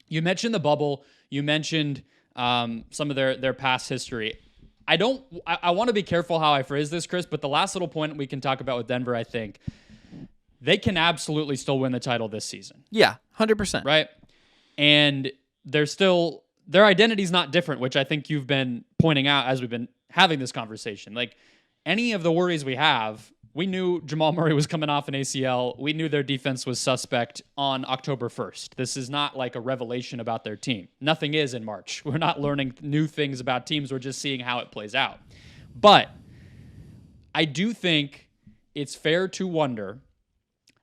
You mentioned the bubble. You mentioned some of their past history. I want to be careful how I phrase this, Chris, but the last little point we can talk about with Denver, I think, they can absolutely still win the title this season. Yeah, 100%. Right? And their identity's not different, which I think you've been pointing out as we've been having this conversation. Like, any of the worries we have, we knew Jamal Murray was coming off an ACL. We knew their defense was suspect on October 1st. This is not like a revelation about their team. Nothing is in March. We're not learning new things about teams. We're just seeing how it plays out. But I do think it's fair to wonder,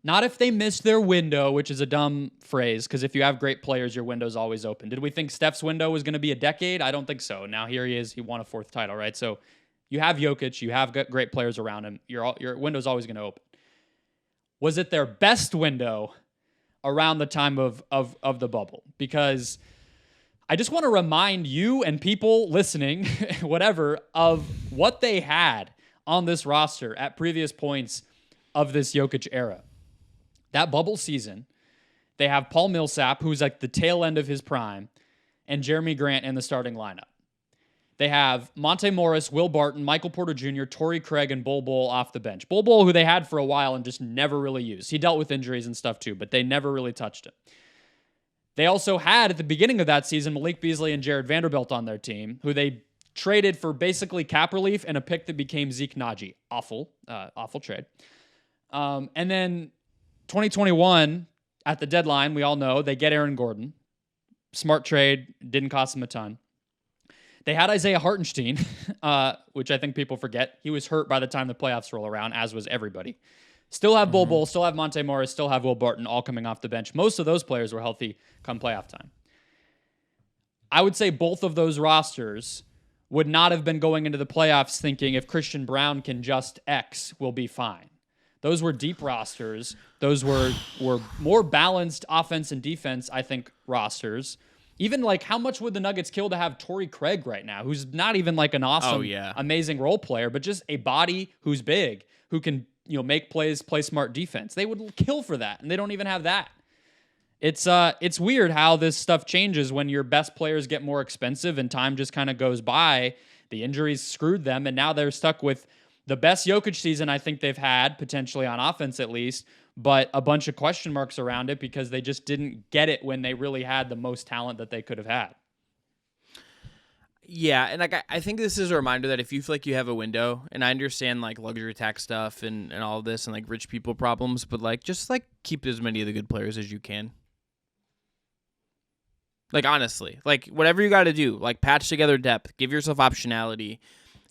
not if they missed their window, which is a dumb phrase, because if you have great players, your window's always open. Did we think Steph's window was going to be a decade? I don't think so. Now here he is. He won a 4th title, right? So you have Jokic. You have great players around him. Your window's always going to open. Was it their best window around the time of the bubble? Because I just want to remind you and people listening, whatever, of what they had on this roster at previous points of this Jokic era. That bubble season, they have Paul Millsap, who's like the tail end of his prime, and Jeremy Grant in the starting lineup. They have Monte Morris, Will Barton, Michael Porter Jr., Torrey Craig, and Bol Bol off the bench. Bol Bol, who they had for a while and just never really used. He dealt with injuries and stuff too, but they never really touched him. They also had, at the beginning of that season, Malik Beasley and Jared Vanderbilt on their team, who they traded for basically cap relief and a pick that became Zeke Naji. Awful trade. And then 2021, at the deadline, we all know, they get Aaron Gordon. Smart trade, didn't cost them a ton. They had Isaiah Hartenstein, which I think people forget. He was hurt by the time the playoffs roll around, as was everybody. Still have Bol Bol, still have Monte Morris, still have Will Barton, all coming off the bench. Most of those players were healthy come playoff time. I would say both of those rosters would not have been going into the playoffs thinking if Christian Brown can just X, we'll be fine. Those were deep rosters. Those were more balanced offense and defense, I think, rosters. Even like, how much would the Nuggets kill to have Torrey Craig right now, who's not even like an awesome, amazing role player, but just a body who's big, who can, make plays, play smart defense. They would kill for that, and they don't even have that. It's weird how this stuff changes when your best players get more expensive and time just kind of goes by. The injuries screwed them, and now they're stuck with the best Jokic season I think they've had, potentially on offense at least, but a bunch of question marks around it because they just didn't get it when they really had the most talent that they could have had. Yeah, and I think this is a reminder that if you feel like you have a window, and I understand like luxury tax stuff and all of this and like rich people problems, but like just like keep as many of the good players as you can. Like honestly, like whatever you got to do, like patch together depth, give yourself optionality,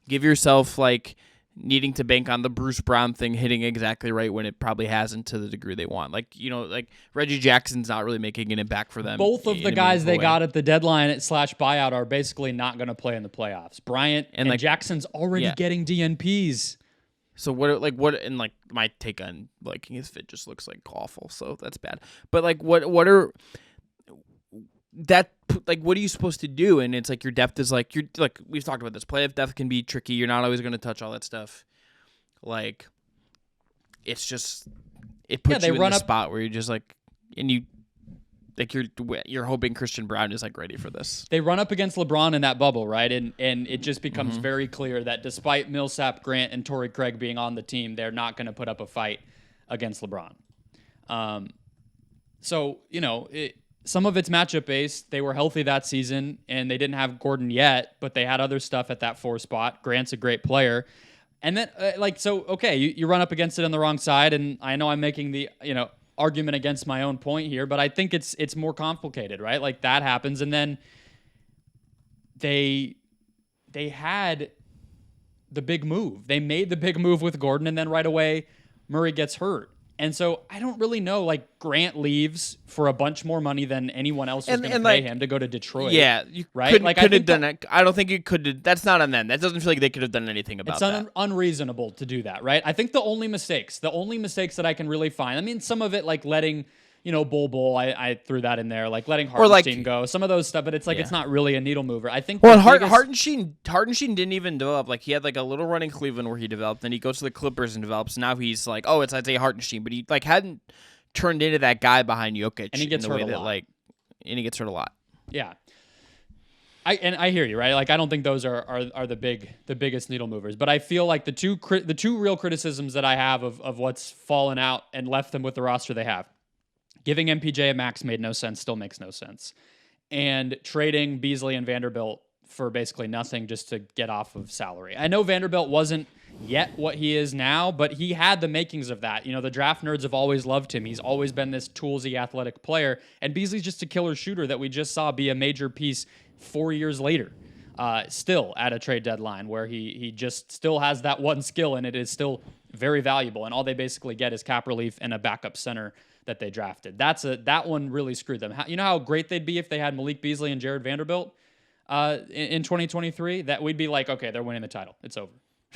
give yourself like needing to bank on the Bruce Brown thing hitting exactly right when it probably hasn't to the degree they want. Like, like Reggie Jackson's not really making an impact for them. Both of the guys they got at the deadline / buyout are basically not going to play in the playoffs. Bryant and like, Jackson's already getting DNPs. So what and like my take on like his fit just looks like awful. So that's bad. But like what are what are you supposed to do? And it's like your depth is like, you're like, we've talked about this. Playoff depth can be tricky. You're not always going to touch all that stuff. Like, it's just, it puts you in the spot where you're just like, and you, like you're hoping Christian Brown is like ready for this. They run up against LeBron in that bubble, right? And it just becomes very clear that despite Millsap, Grant, and Torrey Craig being on the team, they're not going to put up a fight against LeBron. So, some of it's matchup based. They were healthy that season, and they didn't have Gordon yet, but they had other stuff at that 4 spot. Grant's a great player. And then, you run up against it on the wrong side, and I know I'm making the, argument against my own point here, but I think it's more complicated, right? Like, that happens, and then they had the big move. They made the big move with Gordon, and then right away, Murray gets hurt. And so I don't really know, like, Grant leaves for a bunch more money than anyone else was going to pay him to go to Detroit. Yeah. You right? Could have done it. I don't think you could have. That's not on them. That doesn't feel like they could have done anything about that. It's unreasonable to do that, right? I think the only mistakes that I can really find, I mean, some of it, like letting, Bol Bol, I threw that in there, like letting Hartenstein go, some of those stuff, but it's like, it's not really a needle mover. I think Hartenstein didn't even develop. Like, he had like a little run in Cleveland where he developed, then he goes to the Clippers and develops. Now he's like, oh, it's Isaiah Hartenstein, but he like hadn't turned into that guy behind Jokic. And he gets hurt a lot. Like, and he gets hurt a lot. Yeah. I hear you, right? Like, I don't think those are the biggest needle movers, but I feel like the two real criticisms that I have of what's fallen out and left them with the roster they have. Giving MPJ a max made no sense, still makes no sense. And trading Beasley and Vanderbilt for basically nothing just to get off of salary. I know Vanderbilt wasn't yet what he is now, but he had the makings of that. You know, the draft nerds have always loved him. He's always been this toolsy athletic player, and Beasley's just a killer shooter that we just saw be a major piece 4 years later, still at a trade deadline where he just still has that one skill, and it is still very valuable. And all they basically get is cap relief and a backup center that they drafted. That one really screwed them. You know how great they'd be if they had Malik Beasley and Jared Vanderbilt in 2023? That we'd be like, okay, they're winning the title. It's over.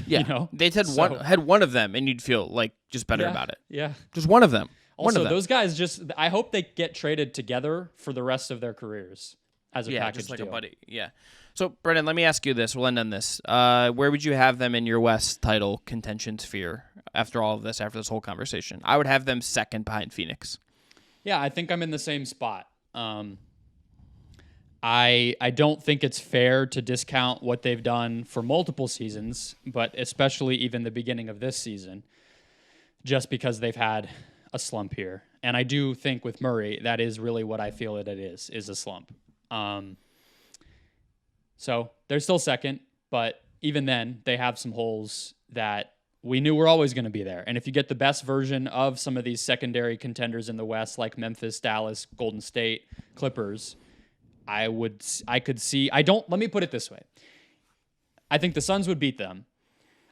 Yeah, you know? They had one of them, and you'd feel like just better about it. Yeah, just one of them. Also, those guys I hope they get traded together for the rest of their careers as a package just like deal. a buddy. Yeah. So, Brendon, let me ask you this. We'll end on this. Where would you have them in your West title contention sphere after all of this, after this whole conversation? I would have them second behind Phoenix. Yeah, I think I'm in the same spot. I don't think it's fair to discount what they've done for multiple seasons, but especially even the beginning of this season, just because they've had a slump here. And I do think with Murray, that is really what I feel that it is a slump. So they're still second, but even then, they have some holes that we knew were always going to be there. And if you get the best version of some of these secondary contenders in the West, like Memphis, Dallas, Golden State, Clippers, let me put it this way. I think the Suns would beat them.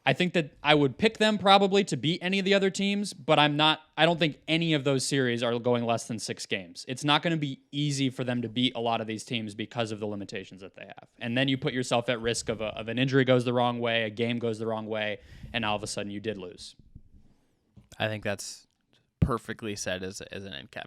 I think that I would pick them probably to beat any of the other teams, but I don't think any of those series are going less than 6 games. It's not going to be easy for them to beat a lot of these teams because of the limitations that they have. And then you put yourself at risk of an injury goes the wrong way, a game goes the wrong way, and all of a sudden you did lose. I think that's perfectly said as an end cap.